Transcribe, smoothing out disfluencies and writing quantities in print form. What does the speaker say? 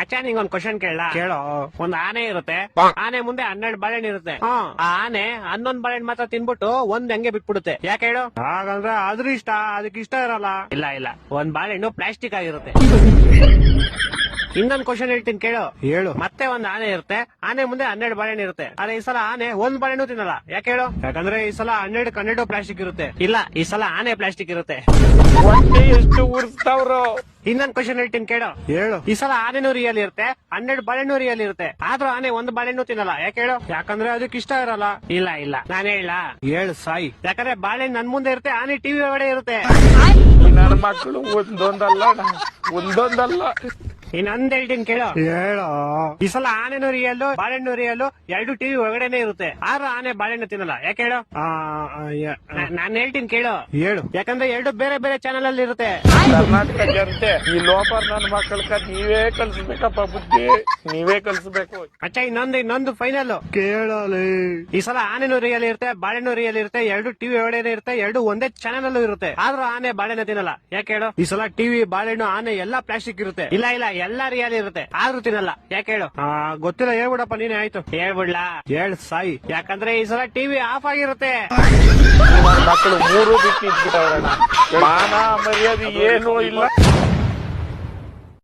ಮಚ್ಚ ನಿಂಗೊಂದ್ ಕ್ವಶನ್ ಕೇಳ ಕೇಳೋ. ಒಂದ್ ಆನೆ ಇರುತ್ತೆ, ಆನೆ ಮುಂದೆ 12 ಬಾಳೆಹಣ್ಣು ಇರುತ್ತೆ. ಆ ಆನೆ 11 ಬಾಳೆಹಣ್ಣು ಮಾತ್ರ ತಿನ್ಬಿಟ್ಟು ಒಂದ್ ಹಂಗೆ ಬಿಟ್ಬಿಡುತ್ತೆ. ಯಾಕೆ ಹೇಳು? ಹಾಗಂದ್ರೆ ಅದ್ರ ಇಷ್ಟ, ಅದಕ್ಕೆ ಇಷ್ಟ ಇರಲ್ಲ. ಇಲ್ಲ ಇಲ್ಲ, ಒಂದ್ ಬಾಳೆಹಣ್ಣು ಪ್ಲಾಸ್ಟಿಕ್ ಆಗಿರುತ್ತೆ. ಇನ್ನೊಂದ್ ಕ್ವಶನ್ ಹೇಳ್ತೀನಿ ಕೇಳು. ಹೇಳು. ಮತ್ತೆ ಒಂದ್ ಆನೆ ಇರುತ್ತೆ, ಆನೆ ಮುಂದೆ 12 ಬಾಳೆಹಣ್ಣು ಇರುತ್ತೆ. ಆದ್ರೆ ಈ ಸಲ ಆನೆ ಒಂದ್ ಬಾಳೆಹಣ್ಣು ತಿನ್ನಲ್ಲ. ಯಾಕೆ ಹೇಳು? ಯಾಕಂದ್ರೆ ಈ ಸಲ 12 ಪ್ಲಾಸ್ಟಿಕ್ ಇರುತ್ತೆ. ಇಲ್ಲ, ಈ ಸಲ ಆನೆ ಪ್ಲಾಸ್ಟಿಕ್ ಇರುತ್ತೆ. ಹೊಟ್ಟೆ ಎಷ್ಟು ಉರ್ಸ್ತಾವ್ರು. ಇನ್ನೊಂದ್ ಕ್ವಶನ್ ಹೇಳ್ತೀನಿ ಕೇಳು. ಹೇಳು. ಈ ಸಲ ಆನೆನೂ ರಿಯಲ್ ಇರುತ್ತೆ, 12 ಬಾಳೆಹಣ್ಣು ರಿಯಲ್ ಇರುತ್ತೆ. ಆದ್ರೂ ಆನೆ ಒಂದ್ ಬಾಳೆಹಣ್ಣು ತಿನ್ನಲ್ಲ. ಯಾಕೆ ಹೇಳು? ಯಾಕಂದ್ರೆ ಅದಕ್ಕೆ ಇಷ್ಟ ಇರಲ್ಲ. ಇಲ್ಲ ಇಲ್ಲ, ನಾನ್ ಹೇಳ. ಹೇಳು ಸಾಯಿ. ಯಾಕಂದ್ರೆ ಬಾಳೆಹಣ್ಣು ನನ್ ಮುಂದೆ ಇರುತ್ತೆ, ಆನೆ ಟಿವಿ ಒಳಗಡೆ ಇರುತ್ತೆ. ನನ್ನ ಮಕ್ಕಳು ಒಂದೊಂದಲ್ಲ. ಇನ್ನೊಂದ್ ಹೇಳ್ತೀನಿ ಕೇಳು. ಹೇಳೋ. ಈ ಸಲ ಆನೆನೂ ರಿಯಲ್, ಬಾಳೆಹಣ್ಣು ರಿಯಲ್, 2 ಟಿವಿ ಒಳಗಡೆನೆ ಇರುತ್ತೆ. ಆದ್ರೂ ಆನೆ ಬಾಳೆಹಣ್ಣು ತಿನ್ನಲ್ಲ. ಯಾಕೆ ಹೇಳು? ನಾನ್ ಹೇಳ್ತೀನಿ ಕೇಳು. ಹೇಳು. ಯಾಕಂದ್ರೆ 2 ಬೇರೆ ಬೇರೆ ಚಾನೆಲ್ ಅಲ್ಲಿ ಇರುತ್ತೆ. ಕರ್ನಾಟಕ ಜನತೆ ಈ ಲೋಪರ್ ನನ್ನ ಮಕ್ಕಳ ನೀವೇ ಕಲ್ಸ್ಬೇಕಪ್ಪ, ಬುದ್ಧಿ ನೀವೇ ಕಲ್ಸ್ಬೇಕು. ಅಚ್ಚ ಇನ್ನೊಂದು ಫೈನಲ್ ಕೇಳಲಿ. ಈ ಸಲ ಆನೆನೂ ರಿಯಲ್ ಇರುತ್ತೆ, ಬಾಳೆಹಣ್ಣು ರಿಯಲ್ ಇರುತ್ತೆ, 2 ಟಿವಿ ಒಳಗಡೆ ಇರುತ್ತೆ, 2 ಒಂದೇ ಚಾನೆಲ್ ಅಲ್ಲೂ ಇರುತ್ತೆ. ಆದ್ರೂ ಆನೆ ಬಾಳೆಹಣ್ಣು ತಿನ್ನಲ್ಲ. ಯಾಕೆ ಹೇಳು? ಈ ಸಲ ಟಿವಿ, ಬಾಳೆಹಣ್ಣು, ಆನೆ ಎಲ್ಲಾ ಪ್ಲಾಸ್ಟಿಕ್ ಇರುತ್ತೆ. ಇಲ್ಲ ಇಲ್ಲ, ಎಲ್ಲಾ ರಿಯಲ್ ಇರುತ್ತೆ, ಆದ್ರೂ ತಿನ್ನಲ್ಲ. ಯಾಕೆ ಹೇಳು? ಗೊತ್ತಿಲ್ಲ, ಹೇಳ್ಬಿಡಪ್ಪ ನೀನೇ. ಆಯ್ತು ಹೇಳ್ಬಿಡ್ಲಾ? ಹೇಳ್ ಸಾಯಿ. ಯಾಕಂದ್ರೆ ಈ ಸಲ ಟಿವಿ ಆಫ್ ಆಗಿರುತ್ತೆ. ನನ್ನ ಮಕ್ಕಳು 3 ಬಿಟ್ಟು ನಿಂತ್ಬಿಟ್ಟವ್ರಣ್ಣ. ಮಾನ ಮರ್ಯಾದೆ ಏನೂ ಇಲ್ಲ.